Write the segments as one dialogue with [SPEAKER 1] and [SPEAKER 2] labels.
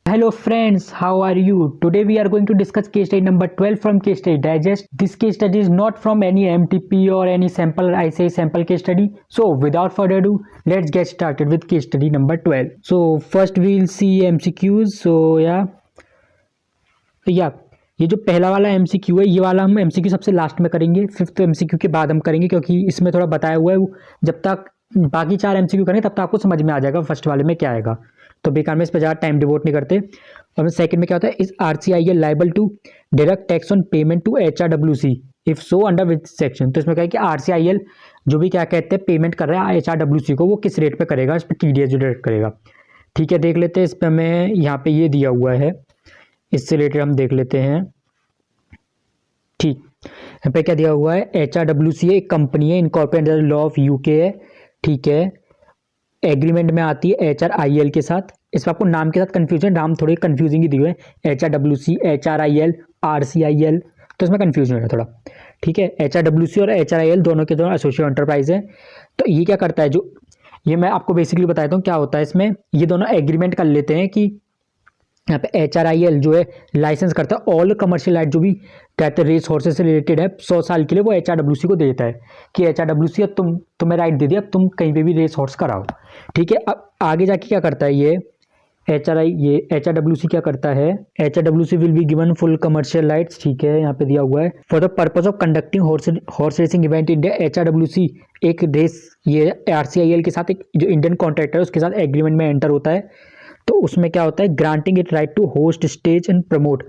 [SPEAKER 1] Hello friends, how are you? Today we are going to discuss case study number 12 from Case Study Digest. This case study is not from any MTP or any sample, I say sample case study. So without further ado, let's get started with case study number 12. So first we'll see MCQs. ये जो पहला वाला MCQ है, ये वाला हम MCQ सबसे last में करेंगे, फिफ्थ MCQ के बाद हम करेंगे, क्योंकि इसमें थोड़ा बताया हुआ है। जब तक बाकी 4 MCQ करेंगे तब तक आपको समझ में आ जाएगा फर्स्ट वाले में क्या आएगा, तो बेकार में इस पर ज़्यादा टाइम डिवोट नहीं करते। और सेकंड में क्या होता है, is RCIL liable to direct tax on payment to HRWC if so under which section. तो इसमें क्या है कि RCIL जो भी क्या कहते हैं पेमेंट कर रहा है HRWC को, वो किस रेट पे करेगा, इस पर TDS जो डायरेक्ट करेगा। ठीक है, देख लेते हैं। इस पर हमें यहाँ पे ये दिया हुआ है, इससे रिलेटेड हम देख लेते हैं। ठीक, यहाँ पे क्या दिया हुआ है, HRWC एक कंपनी है, incorporated under law of UK है। ठीक है, एग्रीमेंट में आती है HRIL के साथ। इस पर आपको नाम के साथ कंफ्यूजन, नाम थोड़े कंफ्यूजिंग ही दिए हुए हैं, HRWC, HRIL, RCIL, तो इसमें कंफ्यूजन है थोड़ा। ठीक है, HRWC और HRIL दोनों के दोनों एसोसिएट एंटरप्राइज है। तो ये क्या करता है, जो ये मैं आपको बेसिकली बताता हूँ क्या होता है इसमें। ये दोनों एग्रीमेंट कर लेते हैं कि यहाँ पे HRIL जो है लाइसेंस करता है ऑल कमर्शियल लाइट जो भी कहते हैं रेस हॉर्सेस से रिलेटेड है 100 साल के लिए, वो HRWC को देता है कि HRWC अब तुम्हें राइट दे दिया, अब तुम कहीं पे भी रेस हॉर्स कराओ। ठीक है, अब आगे जाके क्या करता है ये HRWC क्या करता है, HRWC will be given full commercial lights. ठीक है, यहाँ पे दिया हुआ है for the purpose of conducting horse racing event India. HRWC एक रेस, ये RCIL के साथ एक जो इंडियन कॉन्ट्रैक्टर है उसके साथ एग्रीमेंट में एंटर होता है। तो उसमें क्या होता है, granting it right to host stage and promote.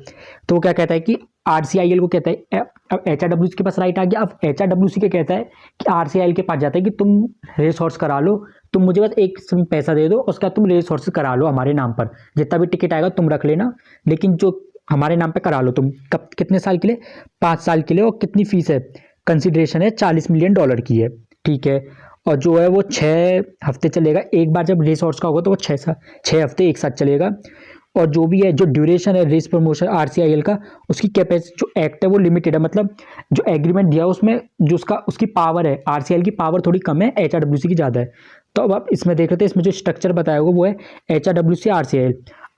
[SPEAKER 1] तो वो क्या कहता है कि RCIL को कहता है, अब HRWC के पास राइट आ गया, अब HRWC के कहता है कि RCIL के पास जाता है कि तुम रेस हॉर्स करा लो, तुम मुझे बस एक पैसा दे दो, उसका तुम रेस हॉर्स करा लो हमारे नाम पर, जितना भी टिकट आएगा तुम रख लेना, लेकिन जो हमारे नाम पे करा लो तुम। कब, कितने साल के लिए, 5 साल के लिए। और कितनी फीस है, कंसिडरेशन है $40 मिलियन की है। ठीक है, और जो है वो 6 हफ्ते चलेगा। एक बार जब रेस हॉर्स का होगा तो वो 6 हफ्ते एक साथ चलेगा। और जो भी है, जो ड्यूरेशन है रेस प्रमोशन RCIL का, उसकी कैपेसिटी जो एक्ट है वो लिमिटेड है। मतलब जो एग्रीमेंट दिया उसमें जो उसकी पावर है, RCIL की पावर थोड़ी कम है, HRWC की ज़्यादा है। तो अब आप इसमें देख लेते हैं, इसमें जो स्ट्रक्चर बताया होगा वो है HRWC RCIL।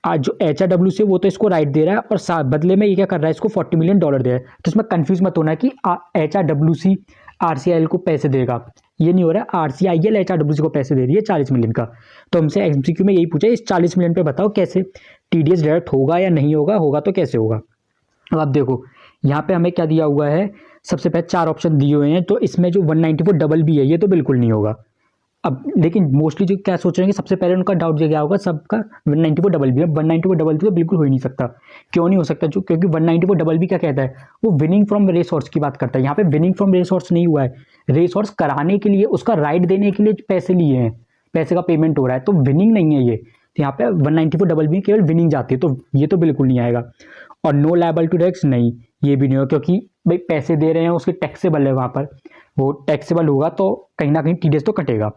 [SPEAKER 1] आज जो HRWC वो तो इसको राइट दे रहा है, और बदले में ये क्या कर रहा है, इसको $40 मिलियन दे रहा है। तो इसमें कंफ्यूज मत होना कि HRWC RCIL को पैसे देगा, ये नहीं हो रहा है। RCIL HRWC को पैसे दे रही है 40 मिलियन का। तो हमसे MCQ में यही पूछा, इस 40 मिलियन पे बताओ कैसे TDS डायरेक्ट होगा या नहीं होगा, होगा तो कैसे होगा। अब आप देखो यहाँ पे हमें क्या दिया हुआ है, सबसे पहले 4 ऑप्शन दिए हुए हैं। तो इसमें जो 194 है ये तो बिल्कुल नहीं होगा। अब लेकिन मोस्टली जो क्या सोच रहे हैं कि सबसे पहले उनका डाउट क्या होगा, सबका 194 है। 194 तो बिल्कुल हो ही नहीं सकता। क्यों नहीं हो सकता, जो क्योंकि 194 क्या कहता है, वो विनिंग फ्रॉम रेस हॉर्स की बात करता है। यहाँ पे विनिंग फ्रॉम रेस हॉर्स नहीं हुआ है, रेस हॉर्स कराने के लिए, उसका राइड देने के लिए पैसे लिए हैं, पैसे का पेमेंट हो रहा है, तो विनिंग नहीं है ये। तो यहाँ पे 194 केवल विनिंग जाती है, तो ये तो बिल्कुल नहीं आएगा। और नो लायबल टू टैक्स, नहीं ये भी नहीं होगा, क्योंकि भाई पैसे दे रहे हैं उसके टैक्सेबल है, वहाँ पर वो टैक्सेबल होगा तो कहीं ना कहीं TDS तो कटेगा।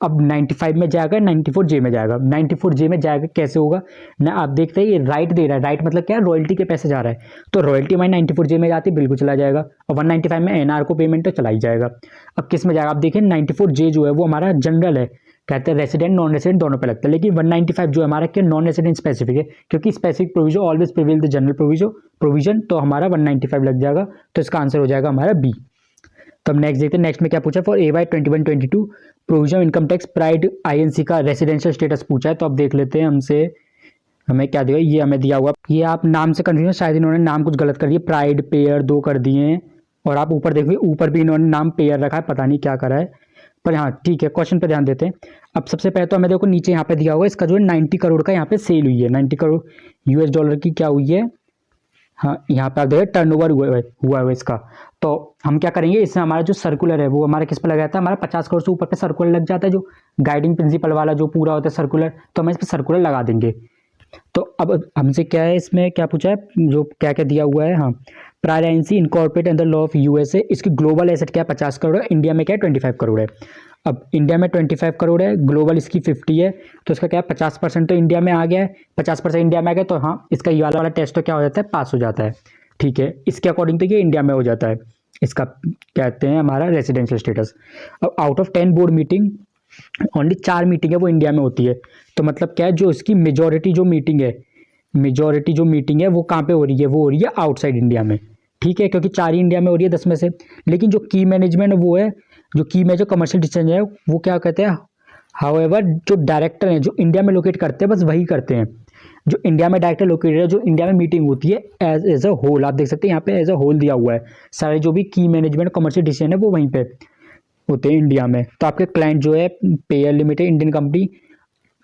[SPEAKER 1] अब 95 में जाएगा, 94J में जाएगा। 94J में जाएगा कैसे होगा ना, आप देखते हैं ये राइट दे रहा है, राइट मतलब क्या है, रॉयल्टी के पैसे जा रहा है, तो रॉयल्टी हमारी 94J में जाती है, बिल्कुल चला जाएगा। और 195 में NR को पेमेंट तो चला ही जाएगा। अब किस में जाएगा, आप देखिए 94J जो है वो हमारा जनरल है, कहते हैं रेसिडेंट नॉन रेसिडेंट दोनों पे लगता है, लेकिन 195 जो है हमारा क्या नॉन रेसिडेंट स्पेसिफिक है, क्योंकि specific provision always prevail the general provision, तो हमारा 195 लग जाएगा। तो इसका आंसर हो जाएगा हमारा B। तो हम नेक्स्ट देखते हैं, नेक्स्ट में क्या पूछा, for AY 2122 provision income tax pride INC का रेसिडेंशियल स्टेटस पूछा है। तो अब देख लेते हैं हमसे, हमें क्या दिया, ये हमें दिया हुआ, ये आप नाम से कंफ्यूजन, शायद इन्होंने नाम कुछ गलत कर दिया, प्राइड पेयर 2 कर दिए हैं। और आप ऊपर देखिए, ऊपर भी इन्होंने नाम पेयर रखा है, पता नहीं क्या करा है, पर हाँ ठीक है, क्वेश्चन पे ध्यान देते हैं। अब सबसे पहले तो हमें देखो नीचे यहाँ पे दिया हुआ है, इसका जो है 90 करोड़ का यहाँ पे सेल हुई है, 90 करोड़ US डॉलर की क्या हुई है। हाँ, यहाँ पे आप देखिए टर्नओवर हुआ है इसका। तो हम क्या करेंगे, इसमें हमारा जो सर्कुलर है वो हमारा किस पर लगा जाता है, हमारा 50 करोड़ से ऊपर पे सर्कुलर लग जाता है, जो गाइडिंग प्रिंसिपल वाला जो पूरा होता है सर्कुलर, तो हम इस पर सर्कुलर लगा देंगे। तो अब हमसे क्या है, इसमें क्या पूछा है, जो क्या क्या दिया हुआ है, हाँ prior INC incorporate under law of USA, इसकी ग्लोबल एसेट क्या है 50 करोड़ है, इंडिया में क्या है 25 करोड़ है। अब इंडिया में 25 करोड़ है, ग्लोबल इसकी 50 है, तो इसका क्या है 50% तो इंडिया में आ गया है, 50% इंडिया में आ गया, तो हाँ इसका ये वाला टेस्ट तो क्या हो जाता है, पास हो जाता है। ठीक है, इसके अकॉर्डिंग तो ये इंडिया में हो जाता है, इसका कहते हैं हमारा रेसिडेंशियल स्टेटस। अब out of 10 board meeting only 4 meeting है वो इंडिया में होती है, तो मतलब क्या है, जो इसकी मेजोरिटी जो मीटिंग है मेजॉरिटी जो मीटिंग है वो कहाँ पे हो रही है, वो हो रही है आउटसाइड इंडिया में, ठीक है, क्योंकि 4 ही इंडिया में हो रही है 10 में से। लेकिन जो की मैनेजमेंट वो है, जो की में जो कमर्शियल डिसीजन है वो क्या कहते हैं, हाउएवर जो डायरेक्टर हैं जो इंडिया में लोकेट करते हैं बस वही करते हैं। जो इंडिया में डायरेक्टर लोकेटेड है, जो इंडिया में मीटिंग होती है एज अ होल, आप देख सकते हैं यहाँ पे एज अ होल दिया हुआ है, सारे जो भी की मैनेजमेंट कमर्शियल डिसीजन है वो वहीं पे होते हैं इंडिया में। तो आपके क्लाइंट जो है पेयर लिमिटेड इंडियन कंपनी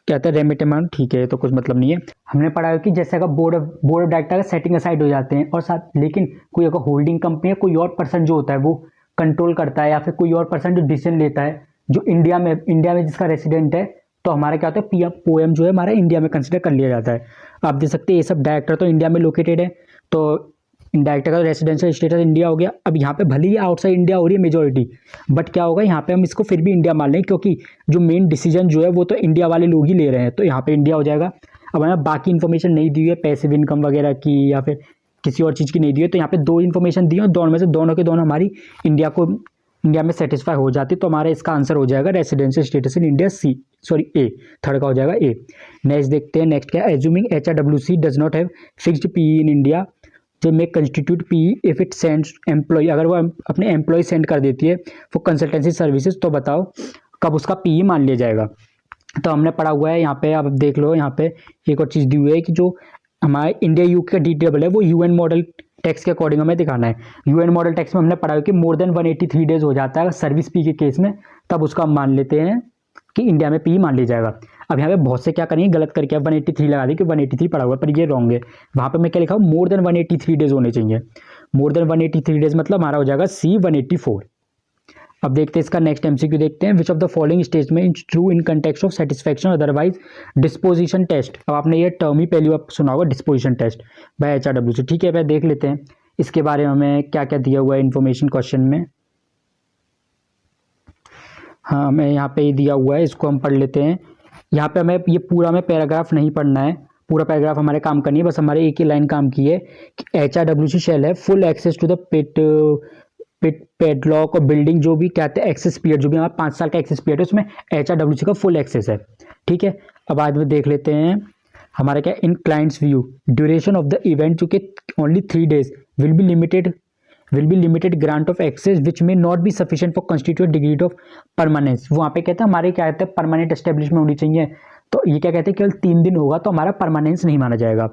[SPEAKER 1] कहते हैं रेमिट अमाउंट, ठीक है, तो कुछ मतलब नहीं है। हमने पढ़ा है कि जैसे अगर board of director setting aside हो जाते हैं और साथ, लेकिन कोई अगर होल्डिंग कंपनी है, कोई और पर्सन जो होता है वो कंट्रोल करता है, या फिर कोई और पर्सन जो डिसीजन लेता है जो इंडिया में जिसका रेसिडेंट है, तो हमारा क्या होता है पीएम पोएम जो है हमारा इंडिया में कंसिडर कर लिया जाता है। आप देख सकते हैं ये सब डायरेक्टर तो इंडिया में लोकेटेड है, तो डायरेक्टर का रेसिडेंशियल स्टेटस इंडिया हो गया। अब यहाँ पे भले ही आउटसाइड इंडिया हो रही है मेजोरिटी, बट क्या होगा यहाँ पे हम इसको फिर भी इंडिया मान लेंगे, क्योंकि जो मेन डिसीजन जो है वो तो इंडिया वाले लोग ही ले रहे हैं, तो यहाँ पे इंडिया हो जाएगा। अब हमें बाकी इन्फॉर्मेशन नहीं दी है पैसिव इनकम वगैरह की या फिर किसी और चीज़ की नहीं दी है, तो यहाँ पे 2 इन्फॉर्मेशन दी है, दोनों में से दोनों के दोनों हमारी इंडिया में सेटिस्फाई हो जाती, तो हमारा इसका आंसर हो जाएगा residential status in India A, third का हो जाएगा ए। नेक्स्ट देखते हैं, नेक्स्ट क्या है, assuming HRWC does not have fixed PE in India जो may constitute PE if it sends employ, अगर वो अपने एम्प्लॉय सेंड कर देती है फॉर कंसल्टेंसी सर्विसेज, तो बताओ कब उसका पीई मान लिया जाएगा। तो हमने पढ़ा हुआ है यहाँ पे, आप देख लो यहाँ पे एक और चीज़ दी हुई है कि जो हमारे इंडिया यूके का डी है वो यूएन मॉडल टैक्स के अकॉर्डिंग हमें दिखाना है। यूएन मॉडल टैक्स में हमने पढ़ा है कि मोर देन 183 डेज हो जाता है सर्विस पी के केस में, तब उसका हम मान लेते हैं कि इंडिया में पी मान लिया जाएगा। अब यहाँ पे बहुत से क्या करेंगे गलत करके 183 लगा दी कि 183 पड़ा हुआ है, पर ये रॉन्ग है। वहाँ पे मैं क्या लिखा हूँ, मोर देन 183 डेज होने चाहिए। मोर देन 183 डेज मतलब हमारा हो जाएगा C 184। अब देखते हैं इसका नेक्स्ट एमसीक्यू देखते हैं, which of the following statement true in context of satisfaction otherwise disposition test. अब आपने ये टर्म ही पहली बार सुना होगा, डिस्पोजिशन टेस्ट बाय HRWC, ठीक है भाई देख लेते हैं इसके बारे में हमें क्या क्या दिया हुआ है इन्फॉर्मेशन क्वेश्चन में। हाँ हमें यहाँ पे ही दिया हुआ है, इसको हम पढ़ लेते हैं। यहाँ पे हमें ये पूरा में पैराग्राफ नहीं पढ़ना है, पूरा पैराग्राफ हमारे काम करनी है, बस हमारे एक ही लाइन काम की है कि HRWC शैल है full access to the padlock और बिल्डिंग, जो भी कहते हैं एक्सेस पीरियड, जो भी हमारा 5 साल का एक्सेस पीरियड है उसमें HRWC का फुल एक्सेस है, ठीक है। अब आज में देख लेते हैं हमारा क्या, in clients view duration of the event चूंकि only 3 days will be limited grant of access which may not be sufficient for constitute degree of permanence. वहाँ पे कहते हैं हमारे क्या कहते हैं परमानेंट एस्टेब्लिशमेंट होनी चाहिए, तो ये क्या कहते हैं केवल 3 दिन होगा तो हमारा परमानेंस नहीं माना जाएगा,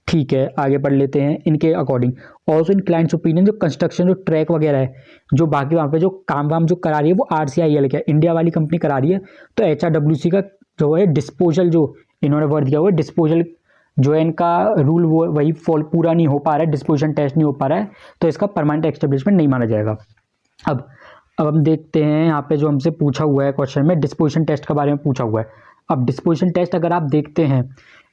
[SPEAKER 1] ठीक है। आगे पढ़ लेते हैं इनके according. Also in clients opinion जो कंस्ट्रक्शन जो ट्रैक वगैरह है, जो बाकी वहाँ पे जो काम वाम जो करा रही है वो RCIL क्या इंडिया वाली कंपनी करा रही है, तो HRWC का जो है डिस्पोजल, जो इन्होंने वर्ड दिया हुआ है डिस्पोजल, जो है इनका रूल वो वही फॉल पूरा नहीं हो पा रहा है, डिस्पोजिशन टेस्ट नहीं हो पा रहा है, तो इसका परमानेंट एस्टेब्लिशमेंट नहीं माना जाएगा। अब हम देखते हैं यहाँ पे जो हमसे पूछा हुआ है क्वेश्चन में, डिस्पोजिशन टेस्ट के बारे में पूछा हुआ है। अब डिस्पोजिशन टेस्ट अगर आप देखते हैं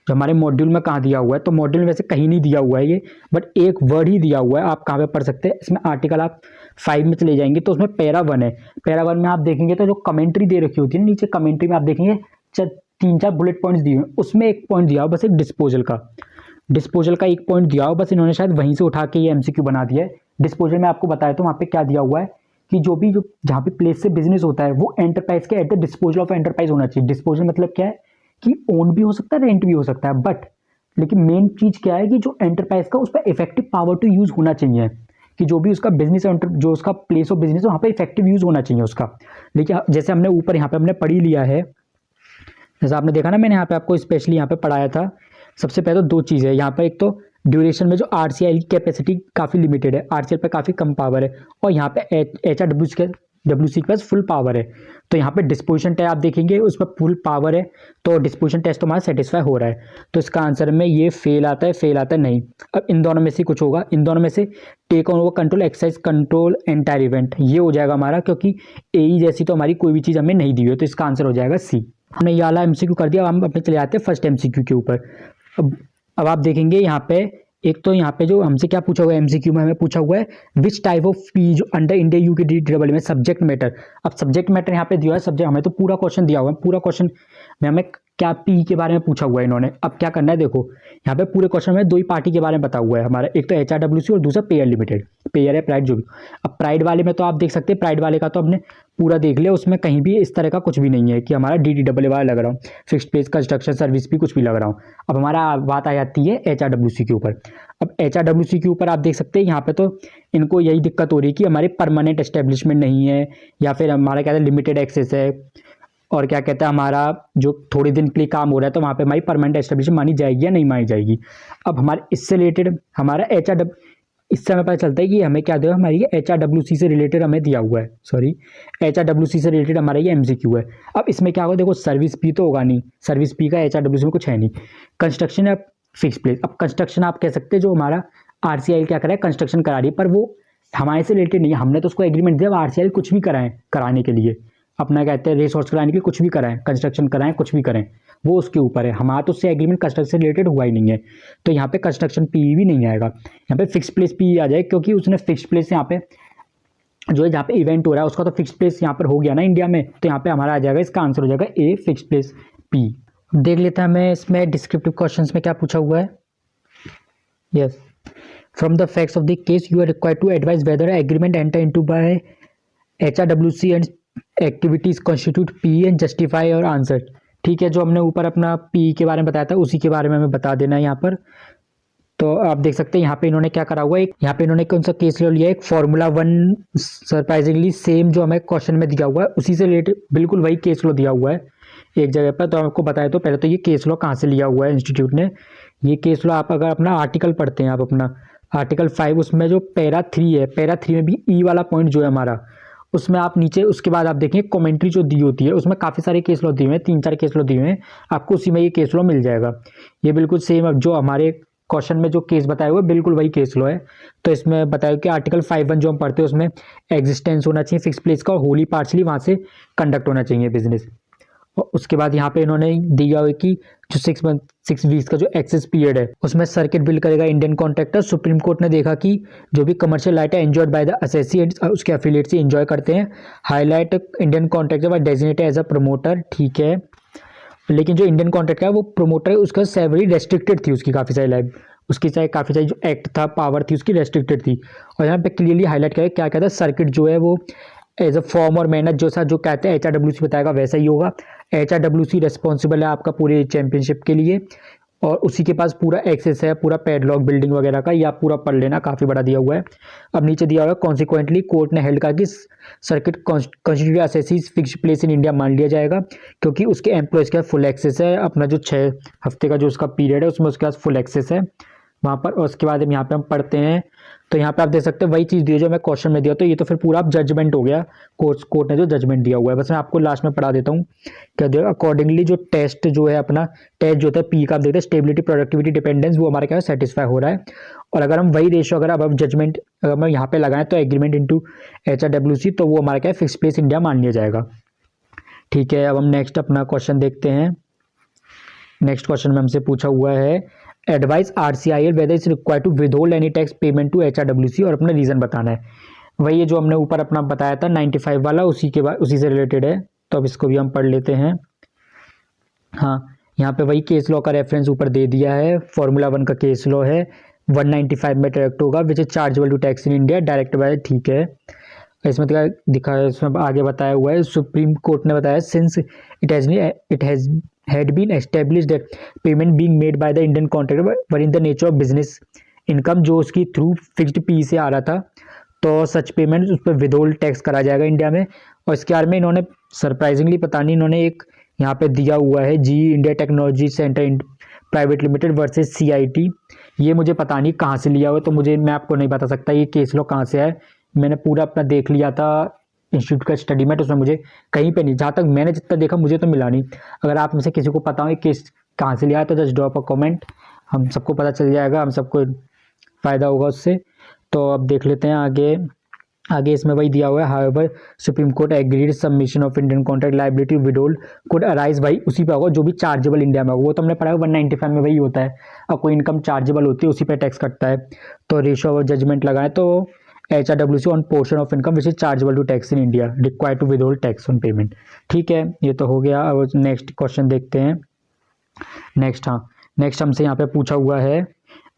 [SPEAKER 1] जो हमारे मॉड्यूल में कहाँ दिया हुआ है, तो मॉड्यूल में वैसे कहीं नहीं दिया हुआ है ये, बट एक वर्ड ही दिया हुआ है, आप कहाँ पे पढ़ सकते हैं, इसमें आर्टिकल आप 5 में चले जाएंगे तो उसमें पैरा 1 है। पैरा 1 में आप देखेंगे तो जो कमेंट्री दे रखी होती है नीचे, कमेंट्री में आप देखेंगे 3-4 बुलेट पॉइंट्स दिए हुए, उसमें एक पॉइंट दिया हो बस, एक डिस्पोजल का एक पॉइंट दिया हो बस, इन्होंने शायद वहीं से उठा के ये MCQ बना दिया है। डिस्पोजल में आपको बताया तो वहाँ पे क्या दिया हुआ है कि जो भी जो जहाँ पे प्लेस से बिजनेस होता है वो एंटरप्राइज के at the disposal of enterprise होना चाहिए। डिस्पोजल मतलब क्या है कि ओन भी हो सकता है, रेंट भी हो सकता है, बट लेकिन मेन चीज़ क्या है कि जो एंटरप्राइज का उस पर इफेक्टिव पावर टू यूज़ होना चाहिए, कि जो भी उसका बिजनेस जो उसका प्लेस ऑफ बिजनेस है वहाँ पे इफेक्टिव यूज़ होना चाहिए उसका। लेकिन जैसे हमने ऊपर यहाँ पे हमने पढ़ी लिया है, जैसा आपने देखा ना मैंने यहाँ पे आपको स्पेशली यहाँ पे पढ़ाया था। सबसे पहले तो 2 चीज़ है यहाँ पर, एक तो ड्यूरेशन में जो RCIL की कैपेसिटी काफ़ी लिमिटेड है, RCIL पे काफ़ी कम पावर है, और यहाँ पे HRWC के पास फुल पावर है। तो यहाँ पे डिस्पोजिशन टेस्ट आप देखेंगे उसमें फुल पावर है, तो डिस्पोजिशन टेस्ट हमारा सेटिस्फाई हो रहा है, तो इसका आंसर में ये फेल आता है नहीं। अब इन दोनों में से कुछ होगा, इन दोनों में से take on over control exercise control entire event, ये हो जाएगा हमारा, क्योंकि AE जैसी तो हमारी कोई भी चीज़ हमें नहीं दी हुई है, तो इसका आंसर हो जाएगा C। हमने ये वाला MCQ कर दिया, हम अपने चले जाते हैं फर्स्ट MCQ के ऊपर। अब आप देखेंगे यहाँ पे एक तो यहाँ पे जो हमसे क्या पूछा हुआ है MCQ में, हमें पूछा हुआ है विच टाइप ऑफ पी जो अंडर इंडिया यूके डी में सब्जेक्ट मैटर। अब सब्जेक्ट मैटर यहाँ पे दिया है, सब्जेक्ट हमें तो पूरा क्वेश्चन दिया हुआ है, पूरा क्वेश्चन में हमें क्या पी के बारे में पूछा हुआ है इन्होंने। अब क्या करना है देखो, यहाँ पे पूरे क्वेश्चन में 2 ही पार्टी के बारे में बता हुआ है हमारा, एक तो HRWC और दूसरा पेयर लिमिटेड, पेयर है प्राइड जो भी। अब प्राइड वाले में तो आप देख सकते हैं, प्राइड वाले का तो हमने पूरा देख लिया, उसमें कहीं भी इस तरह का कुछ भी नहीं है कि हमारा DTAA लग रहा हो, फिक्स्ड प्लेस कंस्ट्रक्शन सर्विस भी कुछ भी लग रहा हो। अब हमारा बात आ जाती है HRWC के ऊपर। अब HRWC के ऊपर आप देख सकते हैं यहाँ पे तो इनको यही दिक्कत हो रही है कि हमारे परमानेंट एस्टेब्लिशमेंट नहीं है, या फिर हमारा क्या है लिमिटेड एक्सेस है, और क्या कहता है हमारा जो थोड़े दिन के लिए काम हो रहा है तो वहाँ पे हमारी परमानेंट एस्टेब्लिशमेंट मानी जाएगी या नहीं मानी जाएगी। अब हमारे इससे रिलेटेड हमारा इससे हमें पता चलता है कि हमें क्या दिया, हमारी HRWC से रिलेटेड हमें दिया हुआ है, सॉरी HRWC से रिलेटेड हमारा ये MCQ है। अब इसमें क्या होगा, देखो सर्विस पी तो होगा नहीं, सर्विस पी का HRWC में कुछ है नहीं। कंस्ट्रक्शन है फिक्स प्लेस, अब कंस्ट्रक्शन आप कह सकते हैं जो हमारा RCIL क्या करा है, कंस्ट्रक्शन करा रही है, पर वो हमारे से रिलेटेड नहीं है, हमने तो उसको एग्रीमेंट दिया, RCIL कुछ भी कराएं कराने के लिए, अपना कहते हैं रिसोर्स कराने के लिए कुछ भी कराएं, कंस्ट्रक्शन कराएं, कुछ भी करें, वो उसके ऊपर है, हमारा तो उससे एग्रीमेंट कंस्ट्रक्शन से रिलेटेड हुआ ही नहीं है। तो यहाँ पे कंस्ट्रक्शन पी भी नहीं आएगा, यहाँ पे फिक्स प्लेस पी आ जाए, क्योंकि उसने फिक्स प्लेस यहाँ पे जो है जहाँ पे इवेंट हो रहा है उसका तो फिक्स प्लेस यहाँ पर हो गया ना इंडिया में, तो यहाँ पे हमारा आ जाएगा, इसका आंसर हो जाएगा ए फिक्स प्लेस पी। देख लेते हैं हमें इसमें डिस्क्रिप्टिव क्वेश्चंस में क्या पूछा हुआ है। Yes, from the facts of the case you are required to advise whether agreement enter into by HRWC and activities constitute P and justify और आंसर। ठीक है, जो हमने ऊपर अपना पी के बारे में बताया था उसी के बारे में हमें बता देना है यहाँ पर। तो आप देख सकते हैं यहाँ पे इन्होंने क्या करा हुआ है, यहाँ पे इन्होंने कौन सा केस ले लिया है, एक Formula 1 सरप्राइजिंगली सेम जो हमें क्वेश्चन में दिया हुआ है उसी से रिलेटेड बिल्कुल वही केस लो दिया हुआ है एक जगह पर। तो आपको बताया, तो पहले तो ये केस लो कहाँ से लिया हुआ है इंस्टीट्यूट ने, ये केस लो आप अगर अपना आर्टिकल पढ़ते हैं, आप अपना आर्टिकल 5 उसमें जो पैरा 3 है, पैरा 3 में भी ई वाला पॉइंट जो है हमारा, उसमें आप नीचे उसके बाद आप देखेंगे कमेंट्री जो दी होती है उसमें काफ़ी सारे केस लॉ दिए हुए हैं, 3-4 केस लॉ दिए हुए हैं, आपको उसी में ये केस लॉ मिल जाएगा। ये बिल्कुल सेम अब जो हमारे क्वेश्चन में जो केस बताए हुए बिल्कुल वही केस लॉ है। तो इसमें बताया कि आर्टिकल 5(1) जो हम पढ़ते हैं उसमें एग्जिस्टेंस होना चाहिए फिक्स प्लेस का, और होली पार्शली वहाँ से कंडक्ट होना चाहिए बिजनेस। और उसके बाद यहाँ पे इन्होंने दिया हुआ कि जो 6 वीक्स का जो एक्सेस पीरियड है उसमें सर्किट बिल करेगा इंडियन कॉन्ट्रैक्टर। सुप्रीम कोर्ट ने देखा कि जो भी कमर्शियल लाइट है एंजॉयड बाय द एसोसिएट्स उसके एफिलिएट से एंजॉय करते हैं, highlight Indian contractor was designated as a promoter. ठीक है, लेकिन जो इंडियन कॉन्ट्रैक्टर है वो प्रमोटर है, उसका सैलरी रेस्ट्रिक्टेड थी, उसकी काफ़ी सारी लाइफ, उसकी चाहे काफ़ी सारी जो एक्ट था पावर थी उसकी रेस्ट्रिक्टेड थी। और यहाँ पे क्लियरली हाईलाइट किया क्या कहता है, सर्किट जो है वो एज अ फॉर्म और मैनर जो सा जो कहते हैं HRWC बताएगा वैसा ही होगा। HRWC रिस्पॉन्सिबल है आपका पूरे चैंपियनशिप के लिए, और उसी के पास पूरा एक्सेस है पूरा पैडलॉक बिल्डिंग वगैरह का, ये आप पूरा पढ़ लेना, काफ़ी बड़ा दिया हुआ है। अब नीचे दिया हुआ है कॉन्सिक्वेंटली कोर्ट ने हेल्ड कहा कि circuit constitute assessees fix place in India मान लिया जाएगा, क्योंकि उसके एम्प्लॉयज़ का फुल एक्सेस है, अपना जो 6 हफ्ते का जो उसका पीरियड है उसमें उसके पास फुल एक्सेस है वहाँ पर। और उसके बाद यहाँ पे हम पढ़ते हैं, तो यहाँ पे आप देख सकते हैं वही चीज़ दी है जो मैं क्वेश्चन में दिया, तो ये तो फिर पूरा आप जजमेंट हो गया, कोर्ट ने जो जजमेंट दिया हुआ है। बस मैं आपको लास्ट में पढ़ा देता हूँ क्या दिया। अकॉर्डिंगली जो टेस्ट जो है अपना टेस्ट जो होता है पी का, आप देखते हैं स्टेबिलिटी प्रोडक्टिविटी डिपेंडेंस, वो हमारा क्या है सेटिस्फाई हो रहा है। और अगर हम वही रेशो अगर अब जजमेंट अगर हम यहाँ पे लगाएं तो एग्रीमेंट इंटू HRWC, तो वो हमारा क्या है फिक्स प्लेस इंडिया मान लिया जाएगा। ठीक है, अब हम नेक्स्ट अपना क्वेश्चन देखते हैं। नेक्स्ट क्वेश्चन में हमसे पूछा हुआ है advice RCIL whether is required to withhold any tax payment to HRWC, और अपना रीज़न बताना है। वही है जो हमने ऊपर अपना बताया था 95 वाला, उसी के बाद उसी से रिलेटेड है, तो अब इसको भी हम पढ़ लेते हैं। हाँ, यहाँ पे वही केस लॉ का रेफरेंस ऊपर दे दिया है, Formula 1 का केस लॉ है 195 में डायरेक्ट होगा which is chargeable to tax in India direct by. ठीक है, इसमें दिखा है, इसमें आगे बताया हुआ है सुप्रीम कोर्ट ने बताया since it has had been established that payment being made by the Indian contractor were in the nature of business income, जो उसकी थ्रू फिक्स्ड पी से आ रहा था, तो सच पेमेंट उस पर विदहोल्ड टैक्स करा जाएगा इंडिया में। और इसके बारे में इन्होंने सरप्राइजिंगली पता नहीं इन्होंने एक यहाँ पे दिया हुआ है GE India technology centre private limited versus CIT, ये मुझे पता नहीं कहाँ से लिया हुआ, तो मैं आपको नहीं बता सकता ये केस लॉ कहाँ से है। मैंने पूरा अपना देख लिया था इंस्टीट्यूट का स्टडी में, तो उसमें मुझे कहीं पे नहीं, जहाँ तक मैंने जितना देखा मुझे तो मिला नहीं। अगर आप में से किसी को पता हो केस कहाँ से लिया है तो जस्ट ड्रॉप अ कमेंट, हम सबको पता चल जाएगा, हम सबको फ़ायदा होगा उससे। तो अब देख लेते हैं आगे इसमें वही दिया हुआ है however supreme court agreed submission of Indian contract liability withhold could arise, भाई उसी पे होगा जो भी चार्जेबल इंडिया में होगा, वो तो हमने पढ़ा है 195 में वही होता है। अब कोई इनकम चार्जेबल होती है उसी पे टैक्स कटता है, तो रेशो ऑफ जजमेंट लगाएं तो HRWC on portion of income which is chargeable to tax in India required to withhold tax on payment. ठीक है, ये तो हो गया। अब नेक्स्ट क्वेश्चन देखते हैं। नेक्स्ट हमसे यहाँ पे पूछा हुआ है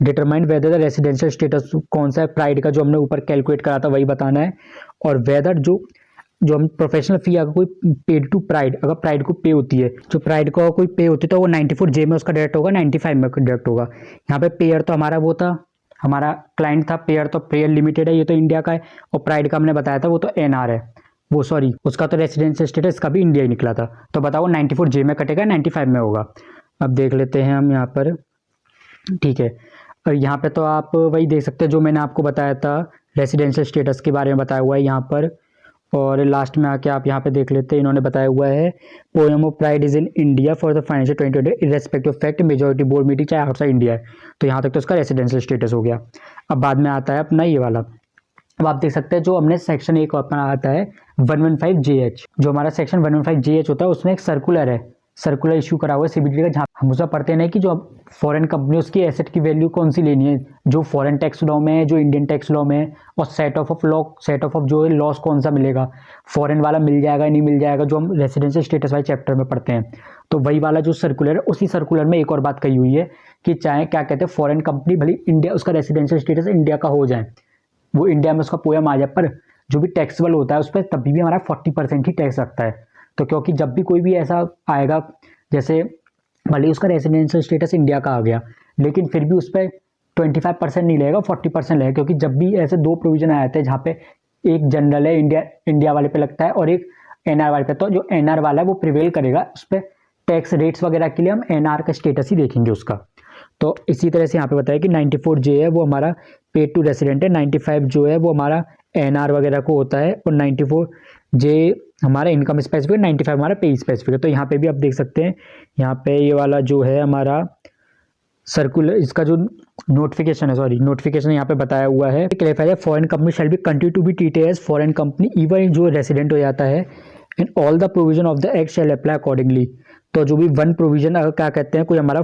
[SPEAKER 1] determine whether the residential status, कौन सा है प्राइड का जो हमने ऊपर कैलकुलेट करा था वही बताना है, और वेदर जो जो हम प्रोफेशनल फी अगर कोई पेड टू प्राइड, अगर प्राइड को पे होती है, जो प्राइड को कोई पे होती है तो वो 94J में उसका डायरेक्ट होगा, 95 में डायरेक्ट होगा। यहाँ पे पेयर तो हमारा वो था, हमारा क्लाइंट था पेयर, तो पेयर लिमिटेड है, ये तो इंडिया का है। और प्राइड का हमने बताया था वो तो एनआर है, वो सॉरी उसका तो रेसिडेंशियल स्टेटस का भी इंडिया ही निकला था। तो बताओ 94J में कटेगा 95 में होगा। अब देख लेते हैं हम यहाँ पर, ठीक है। और यहाँ पे तो आप वही देख सकते हैं जो मैंने आपको बताया था, रेसिडेंशियल स्टेटस के बारे में बताया हुआ है यहाँ पर। और लास्ट में आके आप यहाँ पे देख लेते हैं, इन्होंने बताया हुआ है poem of pride is in India for the financial 2020 irrespective of fact majority board meeting चाहे आउटसाइड इंडिया है। तो यहाँ तक तो उसका रेसिडेंशियल स्टेटस हो गया। अब बाद में आता है अपना ये वाला, अब आप देख सकते हैं जो हमने सेक्शन एक अपना आता है 115JH, जो हमारा सेक्शन 115JH होता है उसमें एक सर्कुलर है, सर्कुलर इशू करा हुआ है सीबीडी का, जहाँ हम उसका पढ़ते हैं कि जो फॉरेन कंपनी उसकी एसेट की वैल्यू कौन सी लेनी है, जो फॉरेन टैक्स लॉ में है, जो इंडियन टैक्स लॉ में है, और set of law, set of जो है लॉस कौन सा मिलेगा, फॉरेन वाला मिल जाएगा नहीं मिल जाएगा, जो हम रेसिडेंशियल स्टेटस वाले चैप्टर में पढ़ते हैं। तो वही वाला जो सर्कुलर है, उसी सर्कुलर में एक और बात कही हुई है कि चाहे क्या कहते हैं फॉरेन कंपनी भले इंडिया उसका रेसिडेंशियल स्टेटस इंडिया का हो जाए, वो इंडिया में उसका पोएम आ जाए, पर जो भी टैक्सेबल होता है उस पर तभी भी हमारा 40% ही टैक्स लगता है। तो क्योंकि जब भी कोई भी ऐसा आएगा, जैसे भले उसका रेसिडेंशियल स्टेटस इंडिया का आ गया, लेकिन फिर भी उस पर 25% नहीं लगेगा, 40% लगेगा, क्योंकि जब भी ऐसे दो प्रोविजन आए थे जहाँ पे एक जनरल है इंडिया वाले पे लगता है और एक एनआर वाले पे, तो जो एनआर वाला है वो प्रिवेल करेगा, उस पर टैक्स रेट्स वगैरह के लिए हम एनआर का स्टेटस ही देखेंगे उसका। तो इसी तरह से यहाँ पे बताया कि 94J है वो हमारा पेड टू रेसिडेंट है, 95 जो है वो हमारा एनआर वगैरह को होता है, और 94J हमारा इनकम स्पेसिफिक है, 95 हमारा पे स्पेसिफिक है। तो यहाँ पे भी आप देख सकते हैं, यहाँ पे ये वाला जो है हमारा सर्कुलर, इसका जो नोटिफिकेशन है, सॉरी नोटिफिकेशन यहाँ पे बताया हुआ है, क्लियर है foreign company shall be continue to be treated as foreign company even जो रेसिडेंट हो जाता है, and all the provision of the act shall apply accordingly. तो जो भी वन प्रोविजन अगर क्या कहते हैं कोई हमारा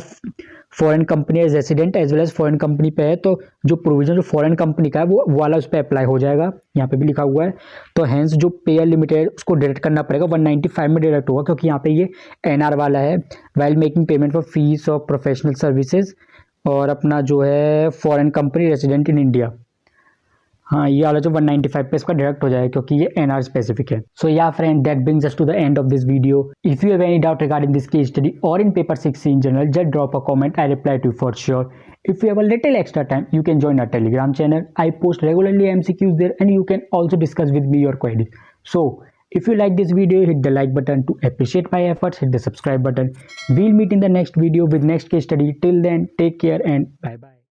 [SPEAKER 1] foreign company as resident as well as foreign company पे है, तो जो प्रोविजन जो फॉरेन कंपनी का है वो वाला उस पर अप्लाई हो जाएगा, यहाँ पे भी लिखा हुआ है। तो हैंस जो पेयर लिमिटेड उसको डायरेक्ट करना पड़ेगा, 195 में डायरेक्ट होगा, क्योंकि यहाँ पे ये एनआर वाला है, while making payment for fees of professional services, और अपना जो है foreign company resident in India, हाँ ये वाला जो 195 पे इसका डायरेक्ट हो जाएगा क्योंकि ये एनआर स्पेसिफिक है। So yeah friend, that brings us to the end of this video. If you have any doubt regarding this case study और in paper 6 in general, just drop a comment, I reply to you for sure. If you have a little extra time, you can join our Telegram channel. I post regularly MCQs there, and you can also discuss with me your queries. So if you like this video, hit the like button to appreciate my efforts, hit the subscribe button. We'll meet in the next video with next case study. Till then, take care and bye bye.